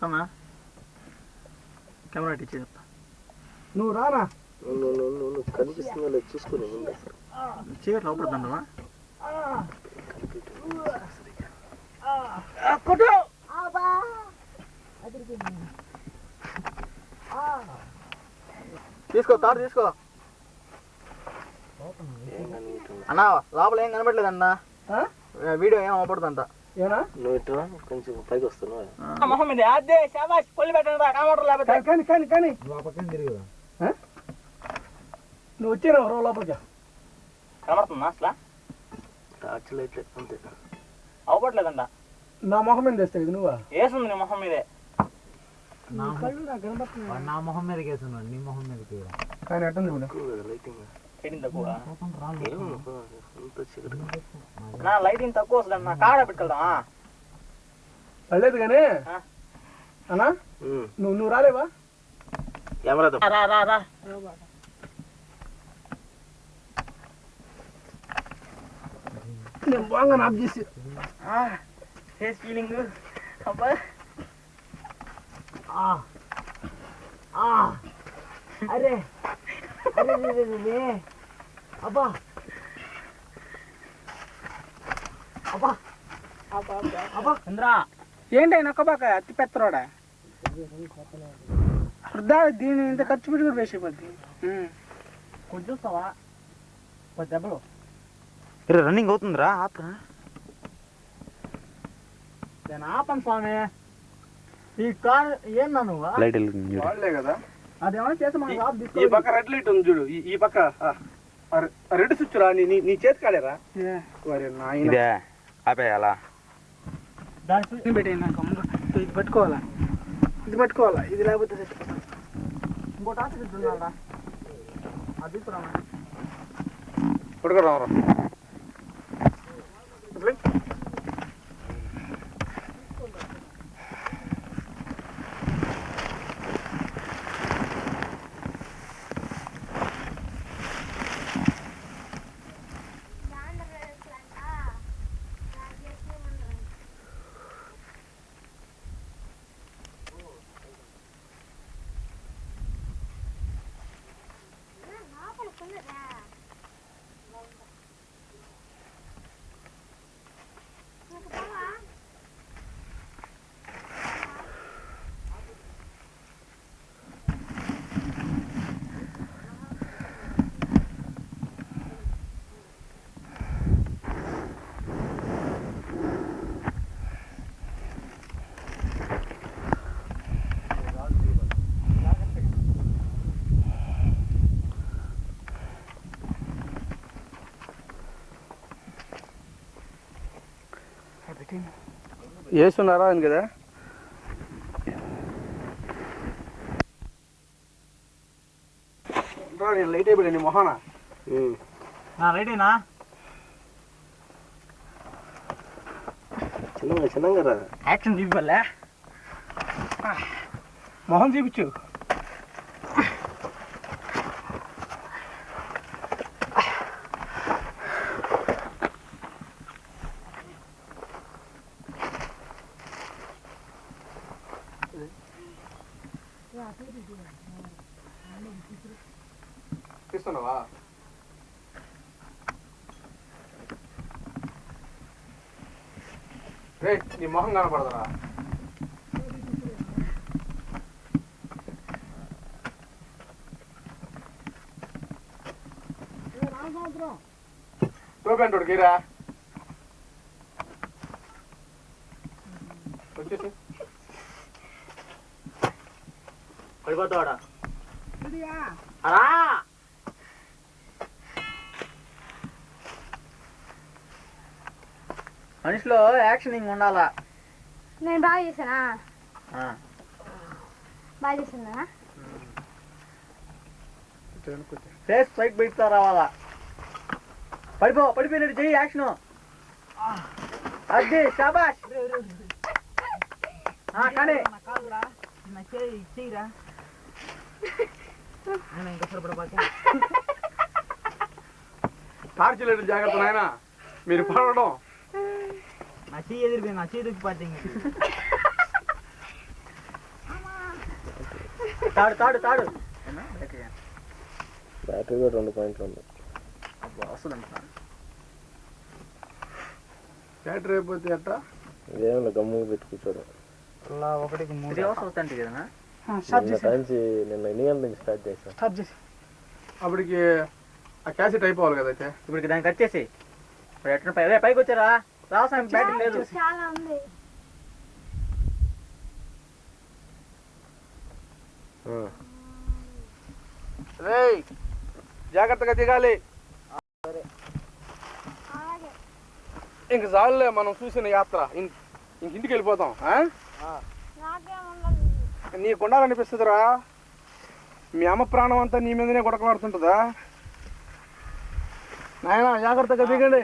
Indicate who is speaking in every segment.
Speaker 1: అన్నా camera teacher చెప్తా
Speaker 2: నువ్వు రానా
Speaker 3: నువ్వు కనిపిస్తుందో లేదు చూసుకుని
Speaker 1: చీకటి లోపడుతుండవా తీసుకో తాడు తీసుకో అన్నా లోపల ఏం కనబడలేదు అన్నా వీడియో ఏం అవపడుతుందంట
Speaker 3: నువ్వు ఇట్లా కొంచెం పైకి వస్తున్నావు
Speaker 2: నువ్వు వచ్చాను లోపలికి
Speaker 1: కనబడుతుందా అసలు
Speaker 3: టార్చ్ లైట్ అంతే
Speaker 1: అవపడలేదంట
Speaker 2: నా మొహం మీద తెస్తావు ఇది నువ్వా
Speaker 1: వేస్తుంది నీ మొహం మీదే
Speaker 4: నా మొహం మీదకి వేస్తున్నాడు నీ మొహం మీదకి
Speaker 2: కానీ ఎట్టుంది
Speaker 3: లైటింగ్
Speaker 1: నా లైటింగ్ తక్కువ వస్తుంది నా కాడ పెట్టుకెళ్దామా
Speaker 2: పర్లేదు కానీ అన్నా నువ్వు రాలేవా
Speaker 1: రా
Speaker 2: నేను బాగా ఆఫ్ చేసి
Speaker 1: ఫేస్ ఫీలింగ్ అబ్బా
Speaker 4: అరే అరే అబ్బా అబ్బా అబ్బా
Speaker 2: ఇంద్రా ఏంటి నొక్కబాక అతి పెత్తరోడా దీన్ని ఇంత ఖర్చు పెట్టి కూడా వేసేపోద్ది
Speaker 1: కొంచెం చూస్తావా 10 దెబ్బలు
Speaker 4: రన్నింగ్ అవుతుందిరా ఆపరా
Speaker 1: నేను ఆపను స్వామి ఈ కార్ ఏందా నువ్వు
Speaker 4: లైట్
Speaker 2: వాళ్ళే కదా
Speaker 1: అదేమన్నా చేస్తే మనకు ఆఫ్
Speaker 2: ఈ పక్క రెడ్ లైట్ ఉంది చూడు ఈ పక్క రెడ్ స్విచ్ రా నీ చేతి కాడేరా
Speaker 4: ఇదే ఆపేయాలా
Speaker 1: దాని
Speaker 2: ఇది పట్టుకోవాలా ఇది లేకపోతే
Speaker 1: ఇంకో టార్చ్ పెట్టుకున్నాడా అది తీసుకురా
Speaker 2: పట్టుకోరా వేస్తున్నారా అని కదా లైట్ అయిపోయింది మొహానా
Speaker 1: రైటేనా
Speaker 3: చిన్నగా రా
Speaker 1: యాక్షన్ చూపిలే
Speaker 2: మొహం చూపించు తీస్తున్నావా రే నీ మొహం కనపడదరా టోపెంటోడు గీరా వచ్చేసి
Speaker 1: పడిపోతావాడా అలా మనిషిలో యాక్షనింగ్ ఉండాలా
Speaker 5: నేను బాగా చేశానా బాగా చేశానా
Speaker 1: ఫేస్ సైడ్ పెడతా రావాలా పడిపోయినట్టు చెయ్యి యాక్షన్ అది శాబాష్ కానీ చెయ్యిరా
Speaker 2: టార్చ్ లైట్ జాగ్రత్త నాయన మీరు పడడం
Speaker 1: నా చెయ్యి ఎదిరిపోయింది, నా చెయ్యి దుక్కి పట్టింది. తాడు తాడు తాడు
Speaker 3: బ్యాటరీ కూడా 2 పాయింట్లు ఉంది.
Speaker 1: వస్తుందంట
Speaker 2: బ్యాటరీ అయిపోతే అట్ట
Speaker 3: ఏమన్నా గమ్ముగా పెట్టి కూర్చోడు.
Speaker 1: అలా ఒకటికి 3 అవర్స్ అవుతాంటి కదా.
Speaker 3: నిన్న ఎన్ని గంటల నుంచి స్టార్ట్ చేసా.
Speaker 2: అప్పటికి ఆ క్యాసెట్ అయిపోవాలి కదా. అయితే
Speaker 1: ఇప్పుడు దాన్ని కట్ చేసి ఇప్పుడు ఎట్లా పైకి వచ్చారా రావసానికి బ్యాటరీ లేదు.
Speaker 5: చాలా ఉంది.
Speaker 2: రేయ్ జాగ్రత్తగా దిగాలి.
Speaker 5: అలాగే
Speaker 2: ఇంక చాలులే మనం చూసిన యాత్ర. ఇంటికి వెళ్ళిపోతాం.
Speaker 5: నాకేం ఉండదు.
Speaker 2: నీకు ఉండాలనిపిస్తుందిరా. మీ అమ్మ ప్రాణం అంతా నీ మీదనే కొడకలాడుతుంటుందా? నాయన జాగ్రత్తగా దిగండి.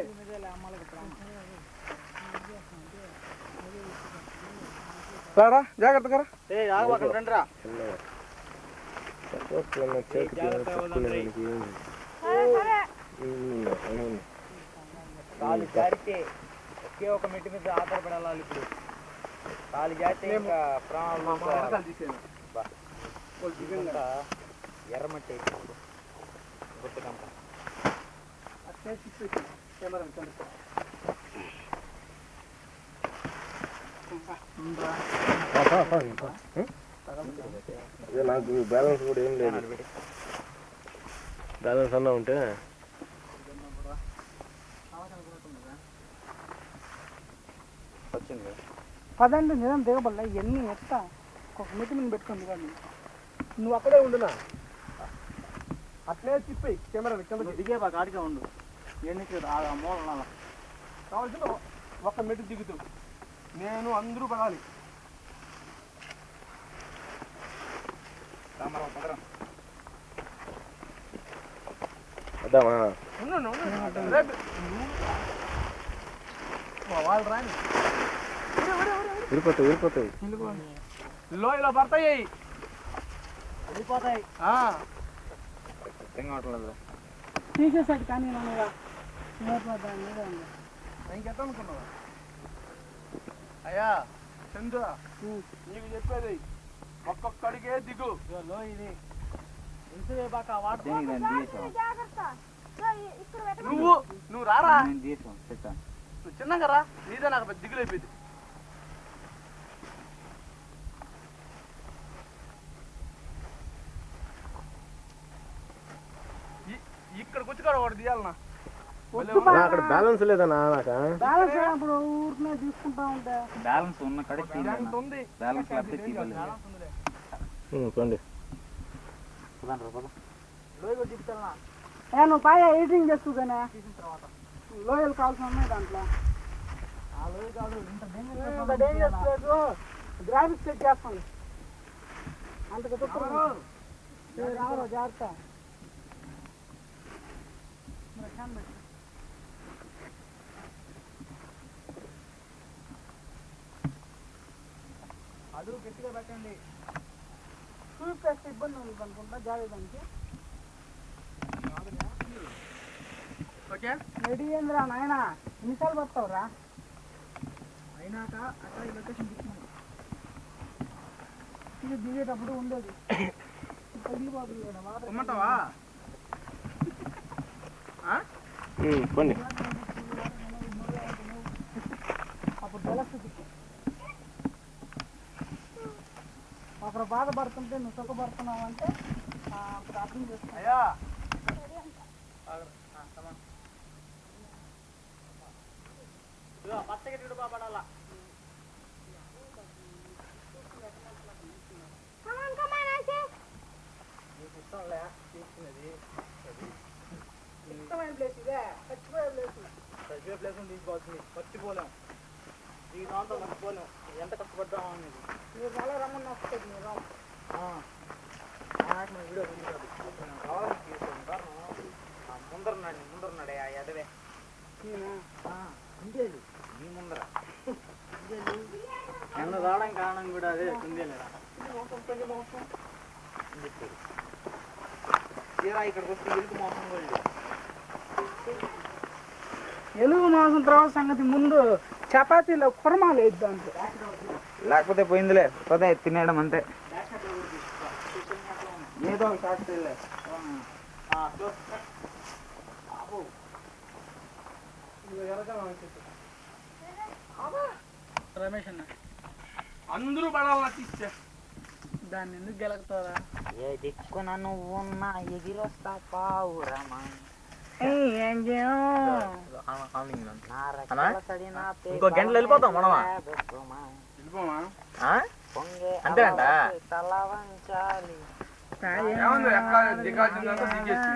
Speaker 2: రారా జాగ్రత్తగా.
Speaker 1: రండిరా.
Speaker 5: సరే సరే
Speaker 1: కాలు జారితే ఒకే ఒక మెట్టు మీద ఆధారపడాలి. ఇప్పుడు కాలు జారితే ఇంకా ప్రాణాలు ఎర్రమట్టి గుర్తుకంట.
Speaker 3: నాకు బ్యాలెన్స్ కూడా ఏం లేదు. బ్యాలెన్స్ అన్నా ఉంటే
Speaker 1: వచ్చింది.
Speaker 6: పదండి నిజం దిగబడలే ఇవన్నీ ఎత్తా ఒక మిటి మీద పెట్టుకుంది కానీ
Speaker 2: నువ్వు అక్కడే ఉండునా. అట్లే తిప్పి కెమెరా
Speaker 1: దిగే బాగా ఆడిగా ఉండు. ఎన్నికి మూల
Speaker 2: కావాల్సిన ఒక్క మెట్టు దిగుతూ నేను అందరూ పడాలి.
Speaker 3: వద్దామా?
Speaker 2: వాళ్ళు రాని
Speaker 3: విరిపోతాయి.
Speaker 2: లోయలో పడతాయి.
Speaker 1: వెళ్ళిపోతాయి.
Speaker 6: తీసేసాడు కానీ
Speaker 2: ఇంకెట్లా అనుకున్నావా? అయ్యా చంద్ర నీకు చెప్పేది ఒక్కొక్కడికే దిగు.
Speaker 5: జాగ్రత్త. ఇక్కడ పెట్ట
Speaker 2: నువ్వు రారా. నువ్వు చిన్నగా రా. నీదే నాకు పెద్ద దిగులు అయిపోయింది. ఇక్కడికి వచ్చి కూడా ఒకటి తీయాలన్నా.
Speaker 3: అక్కడ బ్యాలెన్స్ లేదన్నా. నాకు
Speaker 6: అప్పుడు ఊరినే తీసుకుంటా ఉంటే
Speaker 1: బ్యాలెన్స్ ఉన్న కడే
Speaker 2: ఉంది.
Speaker 1: బ్యాలెన్స్ లేకపోతే తీయలేదు.
Speaker 3: పండి
Speaker 6: నువ్వు పై ఎడిటింగ్ చేస్తుందనే లోయలు కావాల్సిన ఉన్నాయి దాంట్లో. గ్రాఫిక్స్ సెట్ చేస్తాను అంతకు రావరా జాగ్రత్త.
Speaker 1: అడుగు గట్టిగా పెట్టండి.
Speaker 6: చూపిస్తే ఇబ్బంది ఉంది అనుకుంటా జాగ్రత్త.
Speaker 2: ఓకే
Speaker 6: రెడీ ఏందిరా నాయన ఎన్నిసార్లు పడతావురా?
Speaker 1: అయినాక అక్కడ ఈ లొకేషన్ తీసుకున్నాను.
Speaker 6: ఇది దిగేటప్పుడు ఉండేది పగిలిపోతుంది కదా వాటర్.
Speaker 2: ఉమ్మంటావా?
Speaker 3: పండి
Speaker 6: అప్పుడు జలస్థితి ఒకరు బాధపడుతుంటే నువ్వు సుఖపడుతున్నావు అంటే అప్పుడు అర్థం చేస్తా.
Speaker 2: అయ్యా
Speaker 1: పచ్చగడ్డి బాపడాలా. నీకు ఇష్టంలే తీసుకునేది.
Speaker 6: ఇష్టమైన ప్లేస్ ఇదే చచ్చిపోయే ప్లేస్.
Speaker 1: చదివే ప్లేస్ తీసుకోవాల్సింది. మర్చిపోలేం. ఈ దాంతో మర్చిపోలేం. ఎంత కష్టపడ్డామో అనేది.
Speaker 6: మీరు మళ్ళీ రమ్మని వస్తుంది మీరు రాము.
Speaker 1: వీడియో కావాలని తీసుకుంటాను. ముందరున్నాడే ఆ ఎదవే ఉండేది నీ ముందర ఎండ రావడం కారణం కూడా అదే కుందేలేరా తీరా ఇక్కడికి వస్తే ఎలుగు మోసం కూడా
Speaker 6: ఎలుగు మాసం తర్వాత సంగతి ముందు చపాతీలో కుర్మాలు వేద్దు దాంట్లో.
Speaker 4: లేకపోతే పోయిందిలే, పోతే తినేయడం అంతే.
Speaker 1: ఏదో ఒక షార్ట్
Speaker 6: రమేష్ అన్న
Speaker 2: అందరూ పడాలా తీస్తే
Speaker 6: దాన్ని ఎందుకు గెలుగుతారా?
Speaker 1: ఏ దిక్కున నువ్వున్నా ఎగిరొస్తా పావురమా.
Speaker 4: ఇంకో గంటలో వెళ్ళిపోతాం మనమా?
Speaker 2: వెళ్ళిపోమా?
Speaker 4: అంతేనంట.
Speaker 2: ఏముంది ఎక్కడ దిగాల్సిందంతా దిగేసి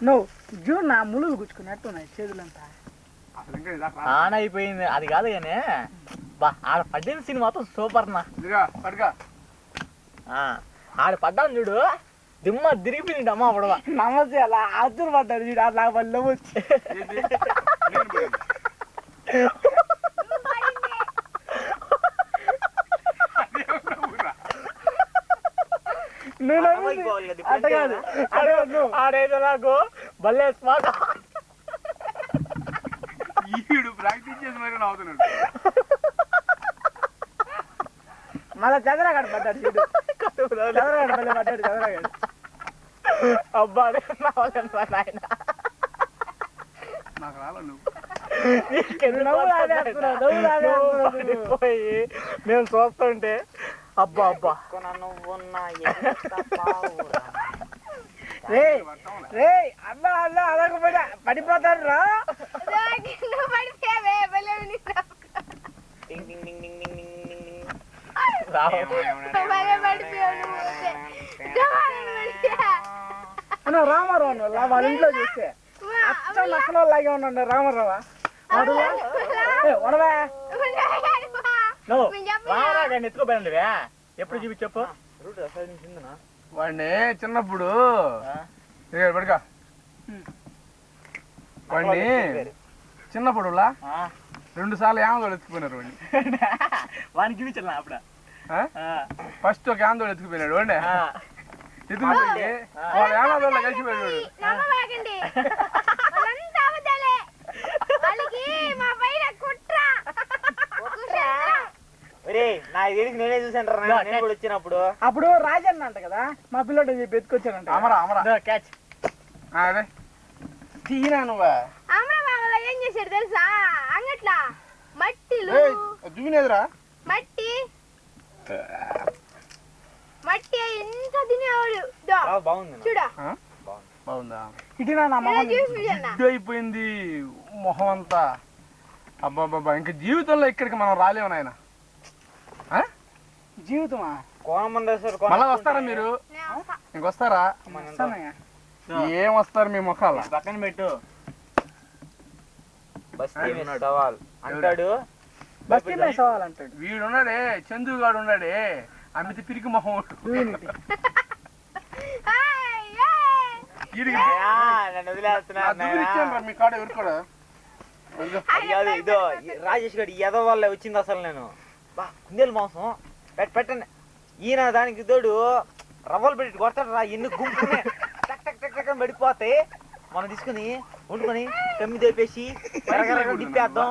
Speaker 6: నువ్వు జూన్ నా ములుగు గుచ్చుకున్నట్టు ఉన్నాయి చేతులంతా.
Speaker 2: అసలు ఇంకా ఇలా
Speaker 4: ఆన్ అయిపోయింది. అది కాదు కానీ బా ఆడ పడ్డిన సీన్ మాత్రం సూపర్ నా.
Speaker 2: ఇదిగా పడుగా
Speaker 4: ఆడ పడ్డాను చూడు, దిమ్మ తిరిగిపోయింది అమ్మ పడవ.
Speaker 6: నమస్తే అలా ఆతురు పడ్డారు చూడు, అట్లా వల్ల వచ్చి
Speaker 4: అట్ట కాదు, ఆడేదో నాకు భలే స్మార్ట్.
Speaker 2: ఈడు ప్రాక్టీస్ చేసి మరి నవ్వుతున్నాడు.
Speaker 6: మళ్ళా చంద్రగాడు పడ్డాడు చూడు, చంద్రగాడు మళ్ళీ పడ్డాడు చంద్రగాడు.
Speaker 4: అబ్బా నాయన
Speaker 2: నాకు రాలా నువ్వు
Speaker 4: పోయి మేము చూస్తుంటే అబ్బా అబ్బా
Speaker 6: రే అన్న అన్న అలాగ పడిపోతాడు రా. అన్న రామారావు అన్న వాళ్ళ ఇంట్లో చూస్తే అచ్చం నక్కలో లాగే ఉన్నాడు రామారావా. వడవా
Speaker 4: నువ్వు రామరాగా ఎత్తుకోపోయండి ఎప్పుడు చూపి చెప్పు.
Speaker 2: వాడిని చిన్నప్పుడు పడుక వాడిని చిన్నప్పుడులా 2 సార్లు యాందోడు ఎత్తుకుపోయినారు వాడిని.
Speaker 4: వానికి చూపించాను అప్పుడు.
Speaker 2: ఫస్ట్ ఒక యాందోడు ఎత్తుకుపోయినాడు వాడిని. ఎత్తుకుపోయి వాళ్ళ యాందోళ్ళ కలిసిపోయాడు.
Speaker 1: నేనే చూసాను వచ్చినప్పుడు.
Speaker 6: అప్పుడు రాజన్న అంట కదా మా పిల్లడు చెప్పి ఎత్తుకొచ్చానంట.
Speaker 2: అమరా అమరా
Speaker 4: క్యాచ్
Speaker 2: అదే తీనా నువ్వా
Speaker 5: ఏం చేశాడు తెలుసా? అంగట్లా మట్టిలు
Speaker 2: దువ్వినేదిరా
Speaker 5: మట్టి మట్టి ఎంత తినేవాడు.
Speaker 1: బాగుంది
Speaker 5: చూడా
Speaker 2: బాగుందా?
Speaker 6: ఇటునా నా మొహం
Speaker 2: అయిపోయింది మొహం అంతా. అబ్బాబ్బా ఇంకా జీవితంలో ఇక్కడికి మనం రాలేము నాయన.
Speaker 6: జీవితమా
Speaker 2: మళ్ళా వస్తారా మీరు? ఇంకొస్తారా? ఏం వస్తారు మీ ముఖాల?
Speaker 1: పక్కన పెట్టు. అంటాడు
Speaker 6: బస్తీ మీద సవాల్ అంటాడు.
Speaker 2: వీడున్నాడే చందుగాడు ఉన్నాడే అమితి పిరికి మొహం. మీ కాడ ఎవరు కూడా
Speaker 1: ఇదో రాజేష్ గారు ఎదో వల్ల వచ్చింది అసలు. నేను కుందేలు మాంసం పెట్టండి ఈయన దానికి తోడు రవ్వలు పెట్టి కొడతాడు రా. ఎన్ని గుంపునే టక్ టక్ టక్ టక్ పడిపోతాయి. మనం తీసుకుని వండుకొని కమ్మి తెప్పేసి తిప్పేద్దాం,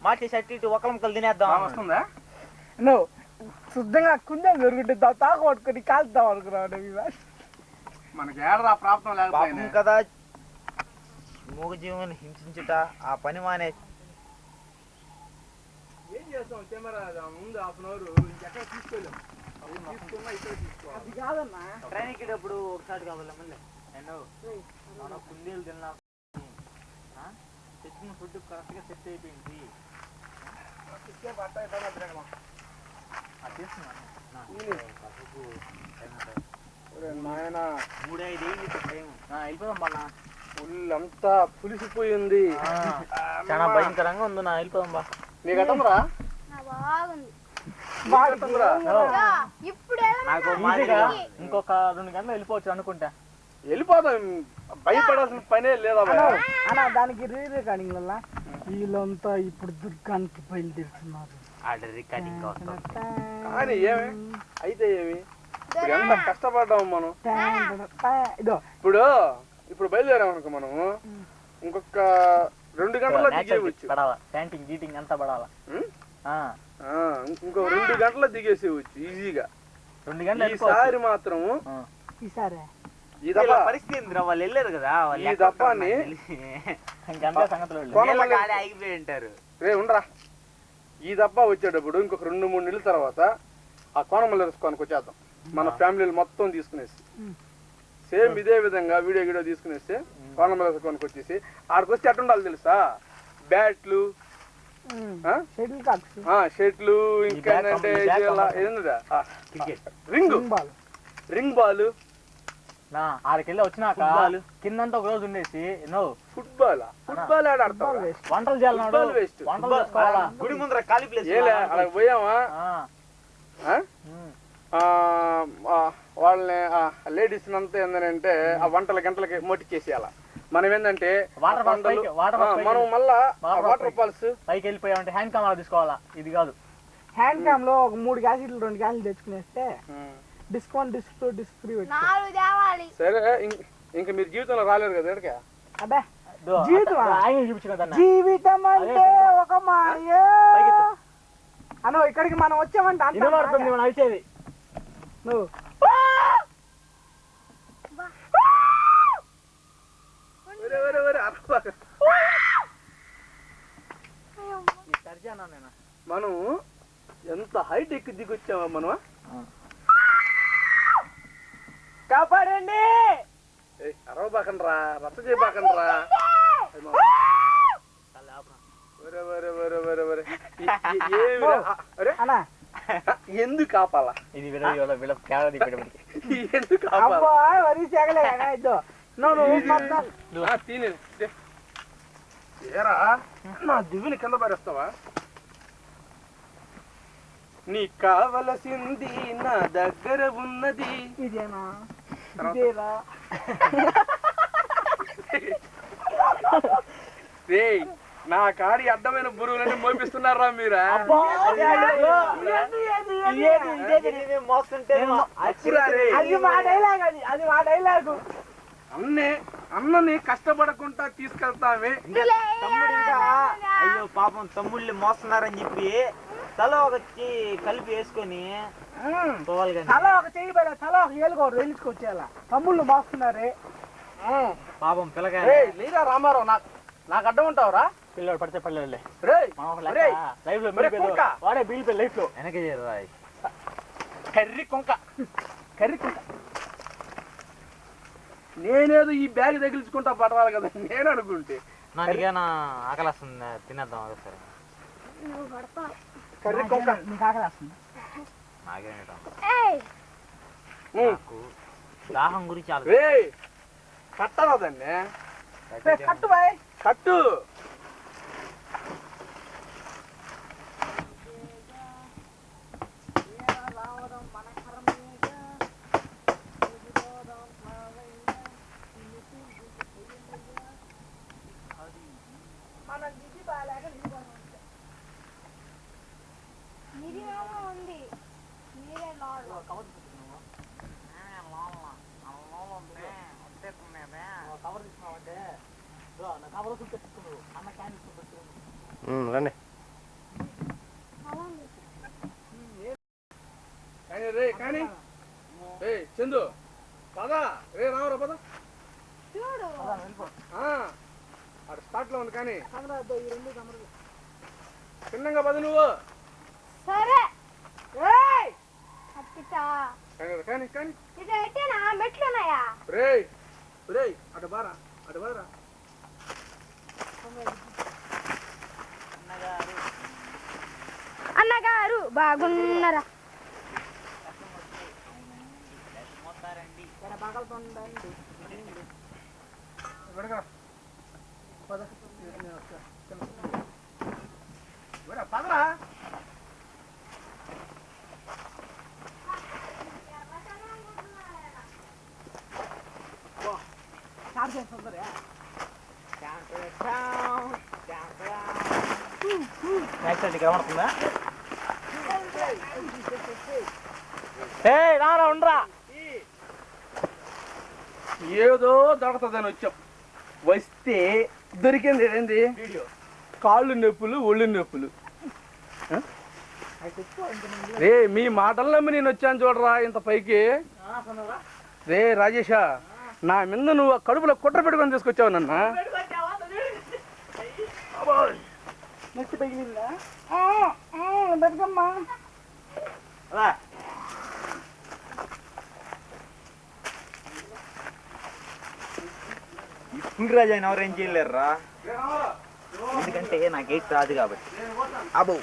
Speaker 1: మార్చేసి అట్టి ఇటు ఒకళ్ళ ముక్కలు తినేద్దాం.
Speaker 2: వస్తుందా?
Speaker 6: నువ్వు శుద్ధంగా కుందేలు దొరుకుంటే తాకు పట్టుకొని కాల్తాం అనుకున్నావు.
Speaker 2: మనకి ఏడరా ప్రాప్తం లేకపోయింది
Speaker 1: కదా మూగజీవుని హింసించుట. ఆ పని మానే
Speaker 2: ఏం చేస్తాం? కెమెరా ముందు హాఫ్ అన్ అవర్ ఇంకెక్కడ తీసుకోలేము.
Speaker 6: అది కాదన్నా
Speaker 1: ట్రైన్ ఎక్కేటప్పుడు ఒకసారి కావాలి మళ్ళీ నేను కుందేలు తిన్నా తెచ్చిన ఫుడ్ కరెక్ట్ గా సెట్ అయిపోయింది.
Speaker 2: నాయన
Speaker 1: 3-5
Speaker 4: వెళ్ళిపోదాం బాగా.
Speaker 2: ఒళ్ళంతా పులిసిపోయింది.
Speaker 4: చాలా భయంకరంగా ఉంది నా. వెళ్ళిపోదాం బా.
Speaker 2: నీకు అర్థంరా?
Speaker 5: బాగుంది.
Speaker 4: ఇంకొక 2 గంటలు వెళ్ళిపోవచ్చు అనుకుంటా.
Speaker 2: వెళ్ళిపోతాం, భయపడాల్సిన పనే లేదా?
Speaker 6: అన్నా దానికి రీ రికార్డింగ్ వల్ల వీళ్ళంతా ఇప్పుడు దుర్గానికి బయలుదేరుతున్నారు.
Speaker 2: కానీ ఏమి అయితే ఏమి ఇప్పుడు ఎంత కష్టపడ్డాము మనం. ఇప్పుడు బయలుదేరాం అనుకో మనము. ఇంకొక 2 గంటల్లో దిగేయవచ్చు.
Speaker 4: పడాలా ప్యాంటింగ్ గీటింగ్ అంతా పడాలా.
Speaker 2: ఇంకో 2 గంటల్లో దిగేసేవచ్చు ఈజీగా.
Speaker 4: 2 గంటలు
Speaker 2: ఈసారి మాత్రం
Speaker 6: ఈసారి
Speaker 2: ఈ దప్ప
Speaker 1: పరిస్థితి ఏందిరా, వాళ్ళు వెళ్ళారు కదా,
Speaker 2: ఈ దప్పాన్ని
Speaker 4: ఇంకంతే సంగతులు.
Speaker 1: ఆగిపోయి ఉంటారు.
Speaker 2: రే ఉండరా, ఈ దప్ప వచ్చేటప్పుడు ఇంకొక 2-3 నెలల తర్వాత ఆ కోనమల్లి రుసుకోనికి వచ్చేద్దాం. మన ఫ్యామిలీలు మొత్తం తీసుకునేసి సేమ్ ఇదే విధంగా వీడియో తీసుకునేస్తే కోనమల్లి రుసుకోనికి వచ్చేసి ఆడికి వస్తే ఎట్లా ఉండాలి తెలుసా? బ్యాట్లు, షెట్లు, ఇంకా ఏంటంటే రింగ్ బాల్.
Speaker 4: ఆడికెళ్ళి వచ్చినాక కిందంతా ఒక రోజు ఉండేసి
Speaker 2: ఫుట్బాల్ ఆడతారు.
Speaker 4: వంటలు చేయాలి, వంటలు చేసుకోవాలా.
Speaker 1: గుడి ముందర ఖాళీ ప్లేస్
Speaker 2: అలా పోయామా వాళ్ళని లేడీస్ అంతా ఏంటంటే ఆ వంటల గంటలకి మొట్టికేసేయాల. మనం ఏంటంటే మనం మళ్ళా వాటర్ ఫాల్స్
Speaker 4: పైకి వెళ్ళిపోయామంటే హ్యాండ్ కెమెరా తీసుకోవాలా. ఇది కాదు,
Speaker 6: హ్యాండ్ క్యామ్ లో ఒక 3 గ్యాసెట్లు 2 గ్యాసులు తెచ్చుకునేస్తే డిస్కౌంట్ డిస్క్ 2 డిస్క్ 3
Speaker 5: 4
Speaker 2: సరే. ఇంకా మీరు జీవితంలో రాలేరు కదా ఎక్కడికి?
Speaker 6: అబ్బే
Speaker 4: చూపించిన
Speaker 6: జీవితం అంటే ఒక మాయ అనో. ఇక్కడికి మనం వచ్చామంటే
Speaker 4: వినబడుతుంది మనం అయితేది.
Speaker 6: నువ్వు
Speaker 2: మనం ఎంత హైట్ ఎక్కి దిగొచ్చామా మనం.
Speaker 6: కాపాడండి,
Speaker 2: అరవబాకండ్రా, రచ్చ చేయబాకండ్రా. ఎందుకు కాపాలా?
Speaker 4: ఇది ఎందుకు
Speaker 6: వరి చెగలేదు
Speaker 2: ఏరా నా దివ్యని కింద పారేస్తావా? నీ కావలసింది నా దగ్గర ఉన్నది.
Speaker 6: ఇదేనా? ఇదేరా?
Speaker 2: రే నా కాడి అడ్డమైన బురువులని మోపిస్తున్నారా మీరా? అన్నని కష్టపడకుండా తీసుకెళ్తామే.
Speaker 1: తమ్ముడు ఇంకా అయ్యో పాపం తమ్ముళ్ళని మోస్తున్నారని చెప్పి తల ఒక కలిపి వేసుకొని
Speaker 6: తల ఒక చెయ్యి పైన తల ఒక ఏలుకోరు వెళ్ళుకొచ్చేలా తమ్ముళ్ళు మోస్తున్నారే
Speaker 1: పాపం పిల్లకాయ.
Speaker 2: లేదా రామారావు నాకు అడ్డం ఉంటావురా?
Speaker 4: పిల్లడు పడితే పడలే
Speaker 2: లైఫ్ లో
Speaker 4: వాడే బీల్ లైఫ్ లో
Speaker 1: వెనక చేరు
Speaker 2: కర్రీ కొంక. నేనేదో ఈ బ్యాగ్ తగిలించుకుంటా పడవాలి కదా నేను అనుకుంటే.
Speaker 1: నాకేనా ఆకలి వస్తుంది, తినేద్దాం ఒకసారి.
Speaker 2: కర్రీ కొంక
Speaker 6: నీకు ఆకలి వస్తుంది.
Speaker 1: నాకు దాహం గురించి
Speaker 2: కట్టరా దాన్ని?
Speaker 6: కట్టు బాయ్,
Speaker 2: కట్టు.
Speaker 5: ఉంది మీరే లాడ్
Speaker 3: రండి.
Speaker 2: కానీ చందు పదా, రే రావరా పద. అటు స్టార్ట్ లో ఉంది కానీ చిన్నగా పద నువ్వు.
Speaker 5: సరే
Speaker 2: కానీ కానీ
Speaker 5: మెట్లున్నాయా?
Speaker 2: రే అటు బారా.
Speaker 5: అన్నగారు బాగున్నారా?
Speaker 2: పదరా.
Speaker 4: కనబడుతుందా? రారా ఉండరా.
Speaker 2: ఏదో దొరకదని వచ్చాం. వస్తే దొరికింది ఏంది కాళ్ళు నొప్పులు ఒళ్ళు నొప్పులు రే మీ మాటలు నమ్మి నేను వచ్చాను చూడరా ఇంత పైకి రే రాజేష నా మీద నువ్వు కడుపులో కుట్ర పెట్టుకొని తీసుకొచ్చావు నన్న
Speaker 6: నెక్స్ట్ పగిలిందా బతుకమ్మా
Speaker 1: ఈ ఫుల్ రాజు ఆయన ఎవరు ఏం చేయలేరురా, ఎందుకంటే నాకు ఎయిట్ రాదు కాబట్టి. అబ్బో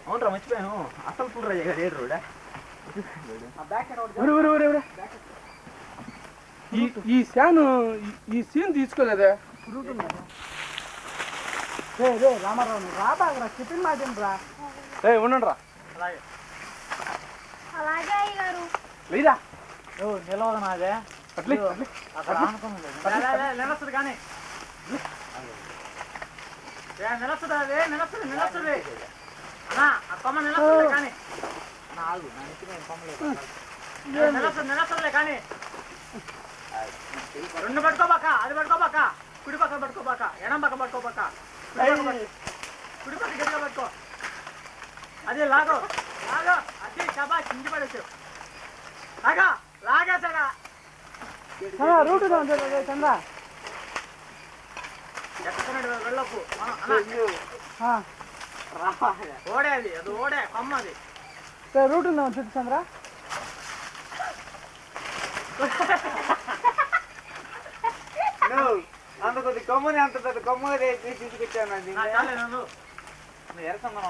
Speaker 1: అవునరా మర్చిపోయాను, అసలు ఫుల్ రాజు గారు ఏడు రోడా
Speaker 2: ఈ శాను ఈ సీన్ తీసుకోలేదా
Speaker 6: రే రామారావు రాబాగరా చెప్పిన మాట రా
Speaker 2: రే ఉండండి రా
Speaker 5: అలాగే అయ్యగారు.
Speaker 2: లేదా
Speaker 4: నిలవదు నాదే
Speaker 2: అట్లే
Speaker 4: అక్కడ నిలస్తుంది కానీ నిలస్తుంది అదే నిలస్తుంది అన్నా ఆ కొమ్మ నిలస్తుంది కానీ నిలస్తుంది కానీ రెండు పట్టుకోబాక అది పట్టుకోబాక కుడి పక్కన పట్టుకోబాక ఎడం పక్క పట్టుకోబాక కుడి పక్క గట్టిగా పట్టుకో అదే లాగో లాగో అది కబా కింది పడేసావు లాగా లాగేసాడా
Speaker 6: రూట్ చంద్ర
Speaker 4: ఎక్కడున్నాడు వెళ్ళకు ఓడే అది ఓడే కొమ్మ అది
Speaker 6: రూట్ ఉందా చుట్టూ చంద్ర
Speaker 1: అంత కొద్ది కొమ్మని అంత పెద్ద కొమ్మ తీసుకొచ్చాను ఎరసందం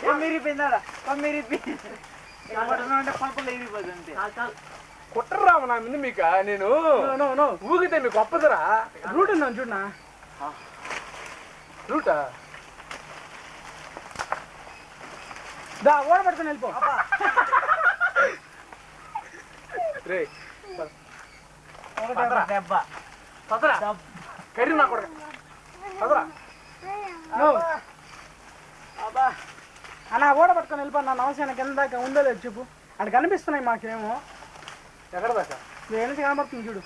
Speaker 1: కొమ్మిరిపోయిందా కొమ్మిరిపోయింది పలుపులు ఎగిరిపోతుంది.
Speaker 2: కుట్రరా నా మీద మీకు నేను ఊగితే మీకు గొప్పదిరా
Speaker 6: రూట్ ఉందా చూడనా
Speaker 2: రూటా
Speaker 6: దా ఓడ పట్టుకొని వెళ్ళిపో
Speaker 2: రే
Speaker 4: దెబ్బ
Speaker 2: కర్రీ నా కొడక పదరా
Speaker 6: అన్న ఓడ పట్టుకొని వెళ్ళిపో నా నమస్తే కింద దాకా ఉందో లేదు చెప్పు అక్కడ కనిపిస్తున్నాయి మాకేమో
Speaker 2: ఎక్కడ దాకా
Speaker 6: నుంచి కనబడుతుంది చూడు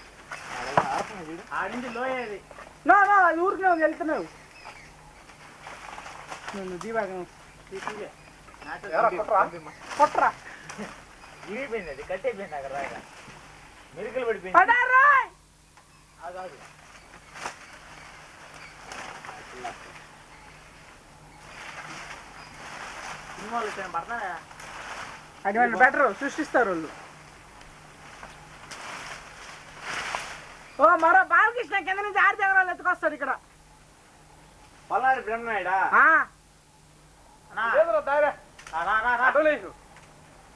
Speaker 4: ఆడింది లోయేది
Speaker 6: నా అది ఊరికి వెళ్తున్నావు నేను దీవాగం కొట్టరా
Speaker 4: ఇరిగిపోయింది అది కట్టయిపోయింది అక్కడ రాగా మెరుకులు పడిపోయింది సినిమాలు వచ్చాను పడతానే
Speaker 6: అటువంటి బెటర్ సృష్టిస్తారు వాళ్ళు ఓ మరో బాలకృష్ణ కింద నుంచి ఆరు జగరాలు ఎత్తుకొస్తాడు ఇక్కడ
Speaker 1: పల్నాడు బ్రహ్మనాయుడా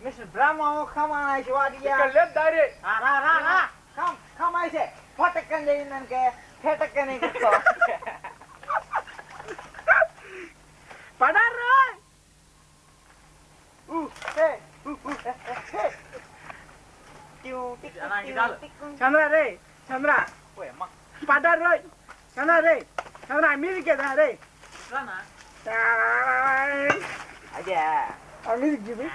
Speaker 1: మిస్టర్ బ్రహ్మ కమాయిసి వాడియా
Speaker 2: లేదు దారి
Speaker 1: కమాయిసే పటక్కని చేయిందానికే పేటక్కని
Speaker 6: పడారు చంద్ర రే చంద్ర పడ్డారు రోయ్ చంద్ర రే చంద్ర మీదికేదా రే
Speaker 1: అదే
Speaker 6: ఆ మీదికి చూపి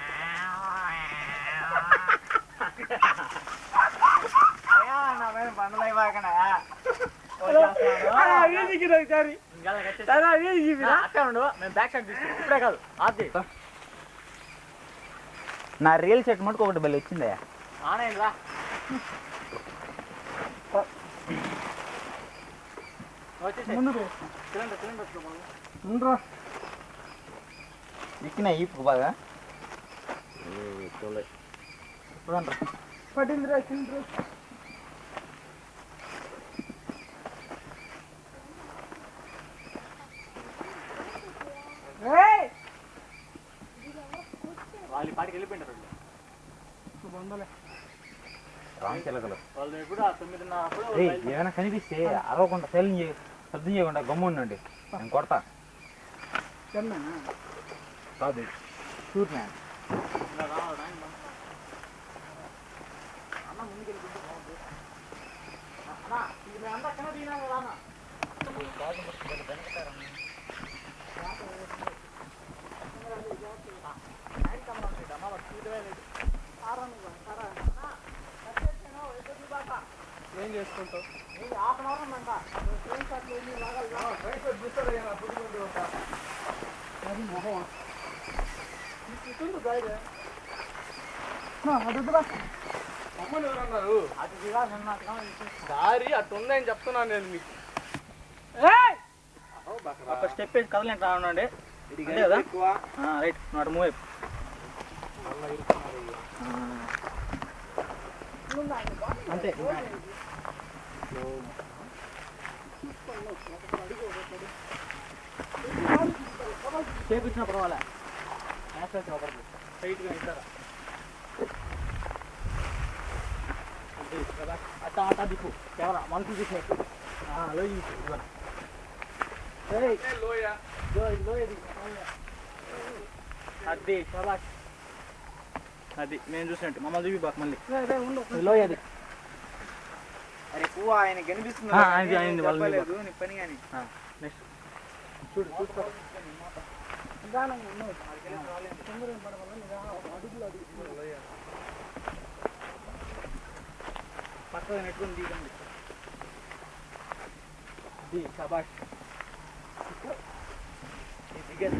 Speaker 6: వీధికి ఒకసారి వీధికి చూపిరా
Speaker 4: అక్కడ ఉండు మేము బ్యాక్ సైడ్ తీసుకుంటాం ఇప్పుడే కాదు అది
Speaker 1: నా రియల్ సెట్ మటుకు ఒకటి బలి వచ్చిందా
Speaker 4: ఆనేరా వచ్చేసి
Speaker 6: ముందు
Speaker 4: సిలిండర్
Speaker 1: ఎక్కినా ఈపుకు బాగా
Speaker 6: పట్టిందిరా సిలిండర్
Speaker 4: వాళ్ళ పాటికి వెళ్ళిపోయింటారు వాళ్ళు ఎప్పుడు 9:30
Speaker 1: ఏమైనా కనిపిస్తే అరవకుండా శబ్దం చేయకుండా గమ్ము ఉండండి, నేను కొడతా. కాదు షూట్ మ్యాన్.
Speaker 4: అన్న ముందుకు వెళ్ళిపోతే బాగుంటుంది అన్న ఇది అంతా కింద దిగినా కదా అన్న
Speaker 2: ఏం చేసుకుంటావు అమ్మని ఎవరన్నారు దారి అటు ఉందని చెప్తున్నాను నేను మీకు
Speaker 4: ఒక స్టెప్ వేసి కదలండి రావండి అంతే కదా రైట్ నాట్ మూవ్ అంతే చేపించిన పర్వాలే స్ట్రైట్గా ఇస్తారా అట్టా అట్టా దిక్కు కెమెరా మనసు దిక్కు
Speaker 2: లోయ
Speaker 4: అది శబాష్ అది నేను చూసినట్టు మమ్మల్ని చూపి బాక్ మళ్ళీ లోయ అది
Speaker 1: అరే పువ్వు ఆయన కనిపిస్తుంది
Speaker 4: అయింది వాళ్ళు
Speaker 1: నీ పని కానీ
Speaker 4: నెక్స్ట్ చూడు చూసుకో పక్కగా నెట్టుకుని దిగండి ది శబాష్ దిగేది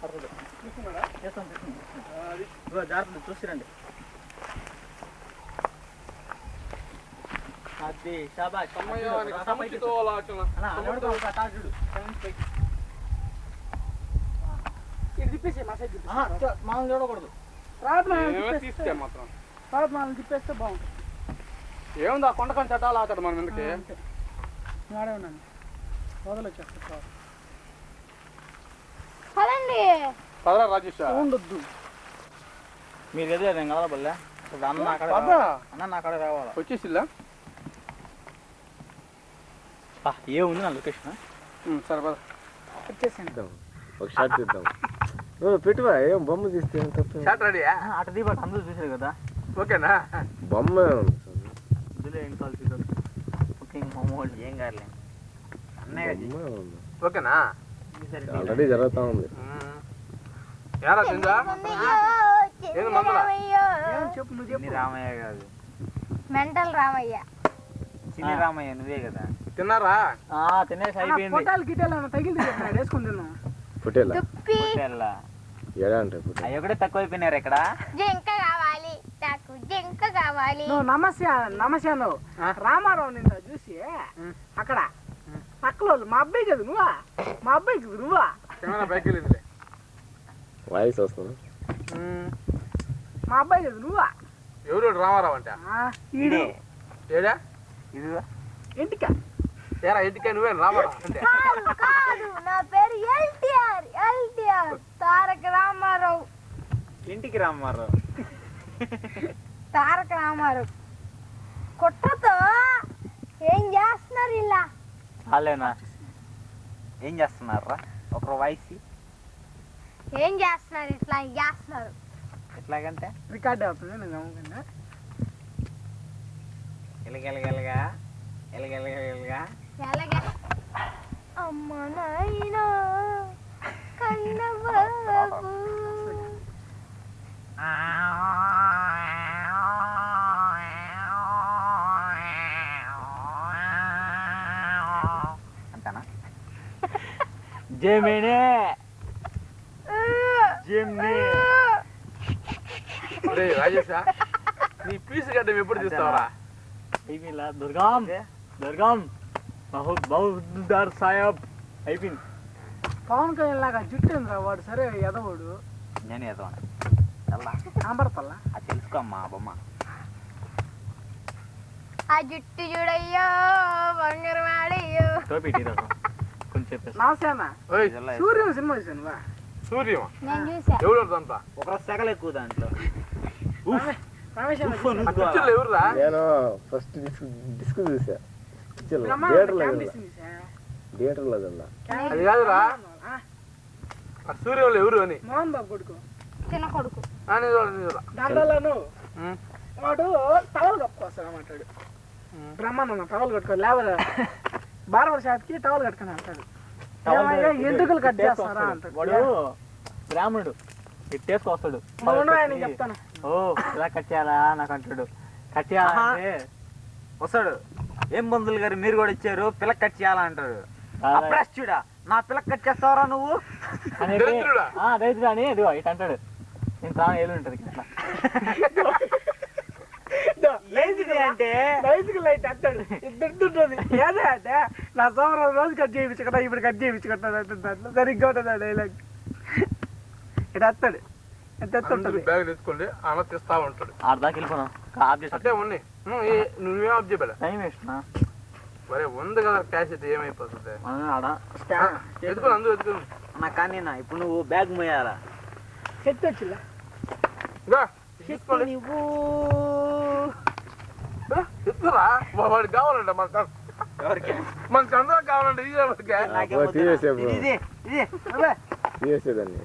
Speaker 4: పడుతుంది చేస్తాం జాగ్రత్త చూసిరండి అది శబాష్
Speaker 2: సమయానికి సముచితోలాచన
Speaker 4: చూడు
Speaker 6: ఇది తిప్పేసి మా సైడ్
Speaker 4: మనం చూడకూడదు
Speaker 2: తీస్తే మాత్రం
Speaker 6: తర్వాత మనం తిప్పేస్తే బాగుంటుంది
Speaker 2: ఏముంది ఆ కొండకొని చట్టాలు ఆతాడు మనం ఎందుకు
Speaker 6: ఆడే ఉన్నాను వదలొచ్చేస్తా
Speaker 5: పదండి
Speaker 2: పదరా రాజేష్
Speaker 6: ఉండొద్దు
Speaker 4: మీరు ఎదురు నేను కలవబల్లే అన్న నా కాడ
Speaker 2: పద.
Speaker 4: అన్న నా కాడ రావాలా
Speaker 2: వచ్చేసిల్లా
Speaker 4: ఏముంది నా లొకేషన్
Speaker 2: సరే పద
Speaker 6: వచ్చేసాను
Speaker 3: ఒక షాట్ తీద్దాం నువ్వు పెట్టువా ఏం బొమ్మ తీస్తే ఏం తప్ప
Speaker 2: షాట్ రెడీయా
Speaker 4: అటు దీపాటు అందరూ చూసారు కదా
Speaker 2: ఓకేనా
Speaker 3: బొమ్మ
Speaker 4: ఇందులో ఏం కాల్ చూసారు కుకింగ్ మోమోల్
Speaker 1: ఏం కాదులే అన్నయ్య
Speaker 2: ఓకేనా
Speaker 3: ఆల్రెడీ జరుగుతా ఉంది
Speaker 2: ఏరా సింజా ఏది మందరా
Speaker 6: చెప్పు నువ్వు
Speaker 1: చిన్ని
Speaker 6: చెప్పు
Speaker 1: రామయ్య కాదు
Speaker 5: మెంటల్ రామయ్య
Speaker 1: చిన్ని రామయ్య నువ్వే కదా
Speaker 2: తిన్నారా
Speaker 4: తినేసి అయిపోయింది
Speaker 6: పొట్టాలు గిట్టాలు వేసుకుని తిన్నాను
Speaker 3: పుట్టేలా
Speaker 5: తుప్పి
Speaker 1: తెల్లా.
Speaker 3: ఎలా అంటే పుట్టే
Speaker 1: అవి ఒకటే తక్కువ అయిపోయినారు ఇక్కడ
Speaker 5: జింక కావాలి నాకు జింక కావాలి
Speaker 6: నువ్వు నమస్తే నువ్వు రామారావు నిన్న చూసి అక్కడ పక్కలో మా అబ్బాయి కదా నువ్వా మా అబ్బాయి కదా నువ్వా
Speaker 2: కెమెరా బ్యాక్ వెళ్ళిందిలే
Speaker 3: వాయిస్ వస్తుంది
Speaker 6: మా అబ్బాయి కదా నువ్వా
Speaker 2: ఎవరు రామారావు అంటే
Speaker 6: ఈడు
Speaker 2: ఏడా
Speaker 1: ఇదిగో
Speaker 6: ఇంటికా
Speaker 2: ఏరా ఇంటికే నువ్వే రామారావు అంటే
Speaker 5: కాదు కాదు నా పేరు ఎల్టీఆర్ తారక రామారావు
Speaker 1: ఇంటికి రామ్మారు
Speaker 5: తారక రామారావు కుట్రతో ఏం చేస్తున్నారు ఇలా
Speaker 1: వాళ్ళేనా ఏం చేస్తున్నారా ఒకరు వాయిస్
Speaker 5: ఏం చేస్తున్నారు ఇట్లా చేస్తున్నారు
Speaker 1: ఎట్లాగంటే
Speaker 6: రికార్డ్ అవుతుంది నేను నమ్మకంగా
Speaker 1: ఎలగెలగెలగా ఎలగెలగెలగా
Speaker 5: ఎలాగే అమ్మ నాయనా కన్నబాబు
Speaker 1: అంతేనా
Speaker 4: జేమినే
Speaker 2: అరే రాజేషా నీ పీసు గడ్డం ఎప్పుడు తీస్తావరా
Speaker 4: అయిపోయిందా దుర్గం బహుదార్ సాహెబ్ అయిపోయింది
Speaker 6: పవన్ కళ్యాణ్ లాగా జుట్టు ఏంద్రా వాడు సరే ఎదవాడు
Speaker 1: నేను ఏదో
Speaker 6: కనబడతల్లా
Speaker 1: అది తెలుసుకోమ్మా బొమ్మ
Speaker 5: ఆ జుట్టు చూడయ్యో బంగారం ఆడయ్యో
Speaker 4: టోపీ కొంచెం చెప్పేసి
Speaker 6: నాసేనా
Speaker 2: ఓయ్
Speaker 6: సూర్యం సినిమా చూసాను వా
Speaker 2: సూర్యం
Speaker 5: నేను చూసా
Speaker 2: ఎవరు అంతా
Speaker 1: ఒక సెగలు ఎక్కువ దాంట్లో
Speaker 6: రమేష్ అన్న
Speaker 2: ఆ పిక్చర్లు ఎవర్రా
Speaker 3: నేను ఫస్ట్ డిస్క్ చూసా పిక్చర్లో థియేటర్లో చూడలా
Speaker 2: అది కాదురా ఆ సూర్యంలో ఎవరు అని
Speaker 6: మోహన్ బాబు కొడుకు
Speaker 5: చిన్న కొడుకు
Speaker 2: అని చూడ
Speaker 6: దాంట్లోను వాడు టవల్ కప్పుకొస్తాడు అంటాడు బ్రహ్మానంద టవల్ కట్టుకో లేవరా బారవర షాప్కి టవల్ కట్టుకొని అంటాడు ఎందుకులు కట్ చేస్తారా అంటాడు
Speaker 4: వాడు బ్రాహ్మణుడు ఇట్టేసుకు వస్తాడు
Speaker 6: నేను చెప్తాను.
Speaker 4: ఓ ఇలా కట్ చేయాలా నాకు అంటాడు. కట్ చేయాలంటే
Speaker 1: వస్తాడు, ఏం బంధువులు గారు మీరు కూడా ఇచ్చారు పిల్లకి కట్ చేయాలంటాడు. అప్రాచ్యుడా, నా పిల్లకి కట్ చేస్తావరా నువ్వు?
Speaker 4: రైతుడు అని ఇదిగో ఇటు అంటాడు. నేను చాలా ఏళ్ళు ఉంటుంది ఇట్లా
Speaker 1: ఏంటిది అంటే
Speaker 6: రైతుకి లైట్ అంటాడు. ఇద్దరుంటుంది ఏదే అంటే నా సోమరం రోజు కట్ చేయించుకుంటా, ఇప్పుడు కట్ చేయించుకుంటాడు అంటే దాంట్లో సరిగ్గా ఉంటుంది ఆ డైలాగ్. ఇటు వస్తాడు, ఎంత ఎత్తుంటుంది.
Speaker 2: బ్యాగ్ తెచ్చుకోండి, అన్న తెస్తా ఉంటాడు.
Speaker 4: ఆడదాకా వెళ్ళిపోదాం. ఆఫ్ చేసి
Speaker 2: అంటే ఉన్నాయి, నువ్వేం ఆఫ్ చేయలే.
Speaker 4: టైం వేస్ట్
Speaker 2: మరే ఉంది కదా క్యాష్ అయితే ఏమైపోతుంది.
Speaker 4: ఆడ
Speaker 2: ఎదుకుని అందరూ ఎదుకుని
Speaker 1: నా కానీ ఇప్పుడు నువ్వు బ్యాగ్ మోయాలా?
Speaker 6: చెత్త వచ్చిందా
Speaker 2: తీసుకోండి.
Speaker 6: నువ్వు
Speaker 2: ఎత్తురా వాడికి కావాలంట
Speaker 1: ఎవరికి?
Speaker 2: మనకి అందరం కావాలంటే
Speaker 1: నాకేం వద్దురా.
Speaker 3: తీసేసేపు.
Speaker 1: ఇది ఇది అబ్బే.
Speaker 3: తీసేదాన్ని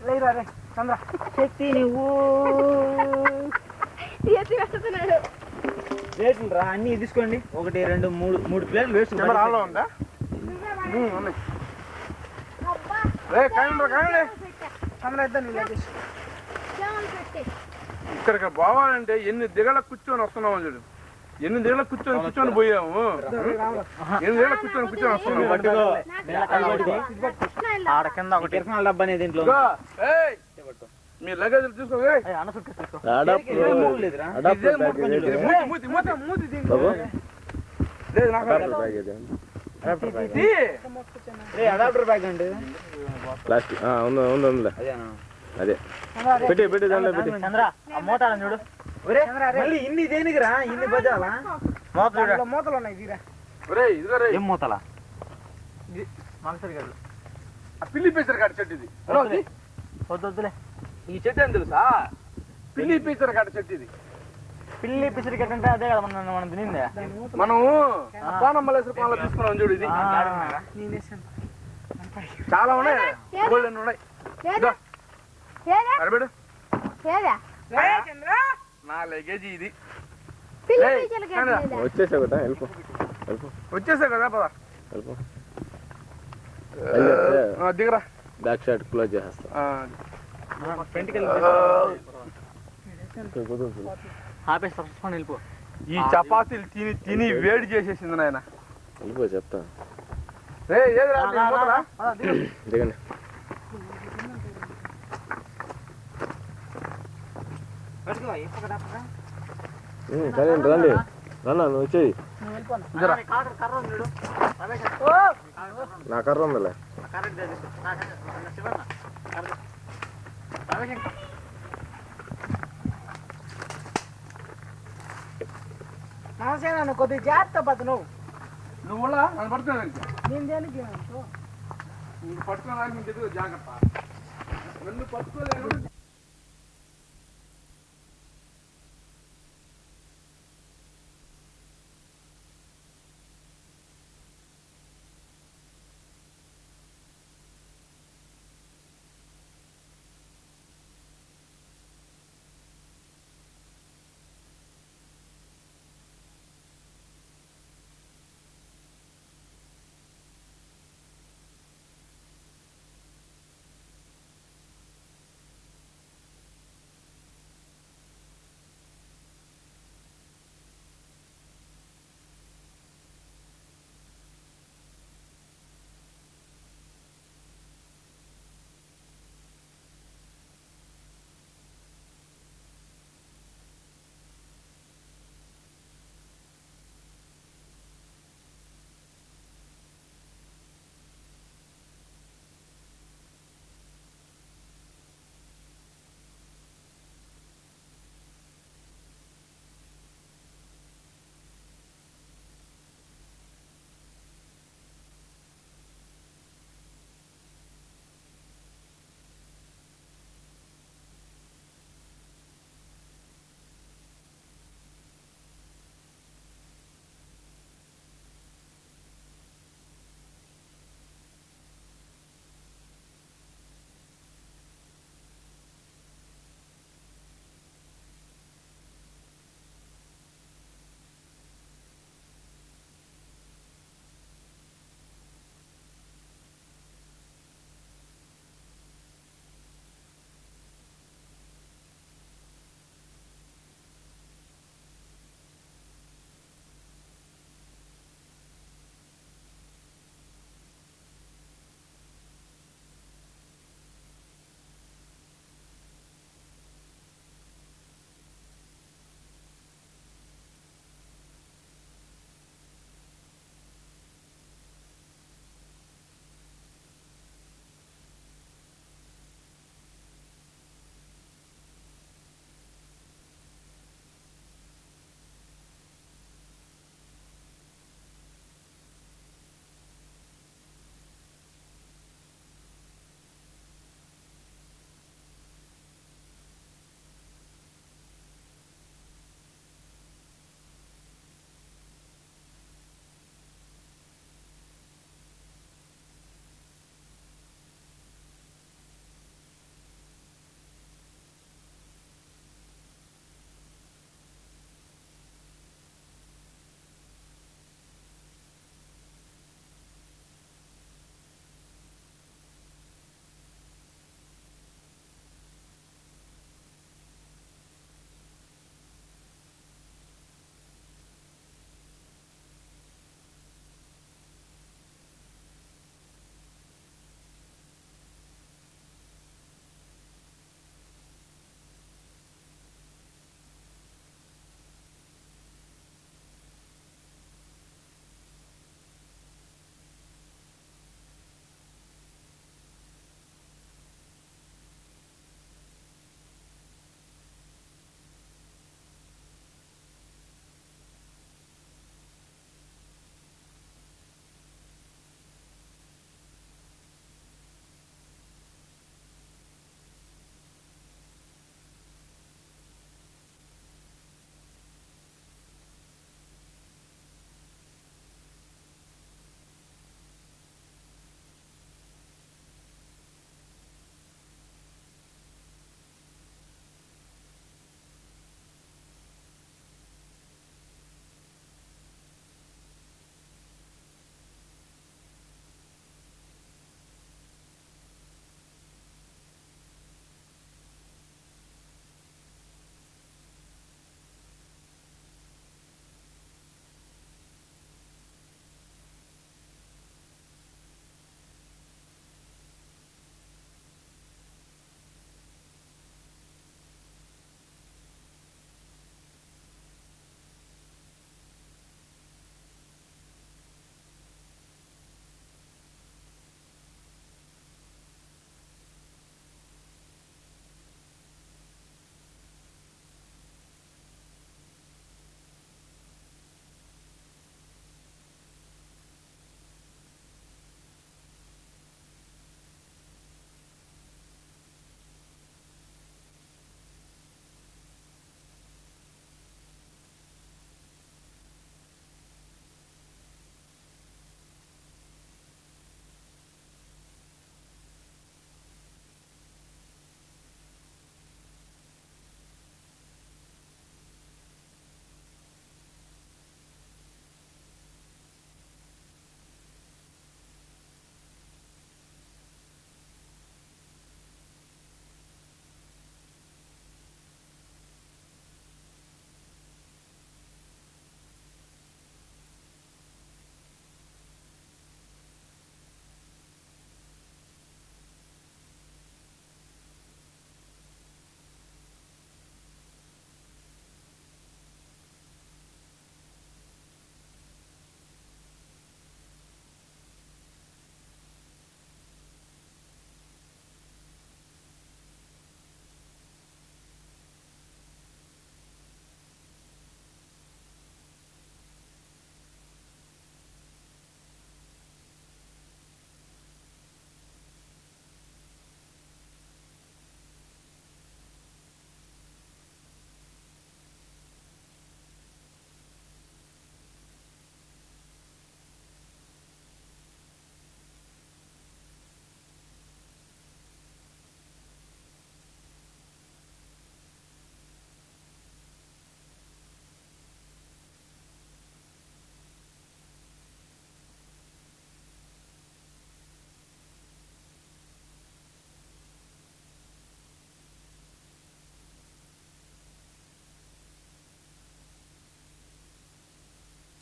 Speaker 6: లేరా రే చంద్ర. శక్తి నువ్వు
Speaker 1: ప్లేట్లు రా అన్ని తీసుకోండి. 1 2 3 ప్లేట్లు వేసుకోండి.
Speaker 2: ఆన్లో ఉందా? ఉన్నాయి. రే కాయండి కాయండి.
Speaker 6: చంద్ర ఇద్దా నువ్వు లేదు.
Speaker 2: ఇక్కడికి పోవాలంటే ఎన్ని దిగల కూర్చొని వస్తున్నావు చూడు. ఎన్ని దిగల కూర్చొని పోయాము. ఎన్ని దిగల కూర్చొని వస్తున్నాము.
Speaker 1: పట్టుకో. ఆడ కింద ఒక కిరసనాల డబ్బా అనేది దీంట్లో.
Speaker 2: ఏయ్, మీ లగేజ్ తీసుకో.
Speaker 4: అన్న సుట్టు తీసుకో.
Speaker 1: లేదురా.
Speaker 6: మూతి దీనికి
Speaker 3: బాబు
Speaker 2: లేదు నాకు
Speaker 3: బ్యాగ్ ఇది
Speaker 1: అడాప్టర్ బ్యాగ్ అండి.
Speaker 3: ప్లాస్టిక్ ఉంది ఉందిలే
Speaker 1: అదేనా?
Speaker 3: అదే పెట్టి దాంట్లో పెట్టి
Speaker 4: చంద్ర ఆ మోతాడని చూడు.
Speaker 1: ఒరే మళ్ళీ ఇన్ని దేనికిరా? ఇన్ని బజాలా? మూత చూడు.
Speaker 6: దాంట్లో మూతలు ఉన్నాయి తీరా.
Speaker 2: ఒరేయ్ ఇదిగో రే,
Speaker 1: ఏం మూతలా?
Speaker 4: మనసరి గారు
Speaker 2: ఆ పిల్లి పీచర్ కాడ చెట్టు ఇది.
Speaker 4: వద్దులే.
Speaker 2: ఈ చెట్టు ఏం తెలుసా? పిల్లి పీచర్ కాడ చెట్టు ఇది.
Speaker 4: పిల్లి పిసిరి కట్టంటే అదే కదా మనం తినిందే.
Speaker 2: మనం పానం మలేశ్వర పాలలో తీసుకున్నాం చూడు. ఇది
Speaker 6: నేను వేసాను.
Speaker 2: చాలా ఉన్నాయి, గోల్డెన్ ఉన్నాయి. ఇదో, అరబెడు.
Speaker 6: రే చంద్ర
Speaker 2: నా లగేజ్ ఇది.
Speaker 3: వచ్చేసా కదా వెళ్ళిపో
Speaker 2: వచ్చేసా కదా పద.
Speaker 3: వెళ్ళిపో
Speaker 2: దిగరా.
Speaker 3: బ్యాక్ సైడ్ క్లోజ్ చేసేస్తా
Speaker 4: ఆపేసి తప్పకుండా వెళ్ళిపో.
Speaker 2: ఈ చపాతీలు తిని తిని వేడి చేసేసింది నాయన.
Speaker 3: వెళ్ళిపో చెప్తా
Speaker 2: రే ఏది రా, నీ మూతరా?
Speaker 3: దిగండి
Speaker 1: పట్టుకో. ఇప్పకదా పక్కన.
Speaker 3: కానీ రండి రన్నా నువ్వు వచ్చేయి
Speaker 2: ఇదిరా.
Speaker 4: కర్ర ఉంది చూడు.
Speaker 3: నా కర్ర ఉందిలే
Speaker 6: నమస్తే నన్ను కొద్దిగా జాగ్రత్త పద నువ్వు.
Speaker 2: నువ్వు నన్ను పడుతున్నాను.
Speaker 6: నేను దేనికి
Speaker 2: నువ్వు పట్టుకోవడానికి నీకు ఎదుగు జాగ్రత్త. నన్ను పట్టుకోలేను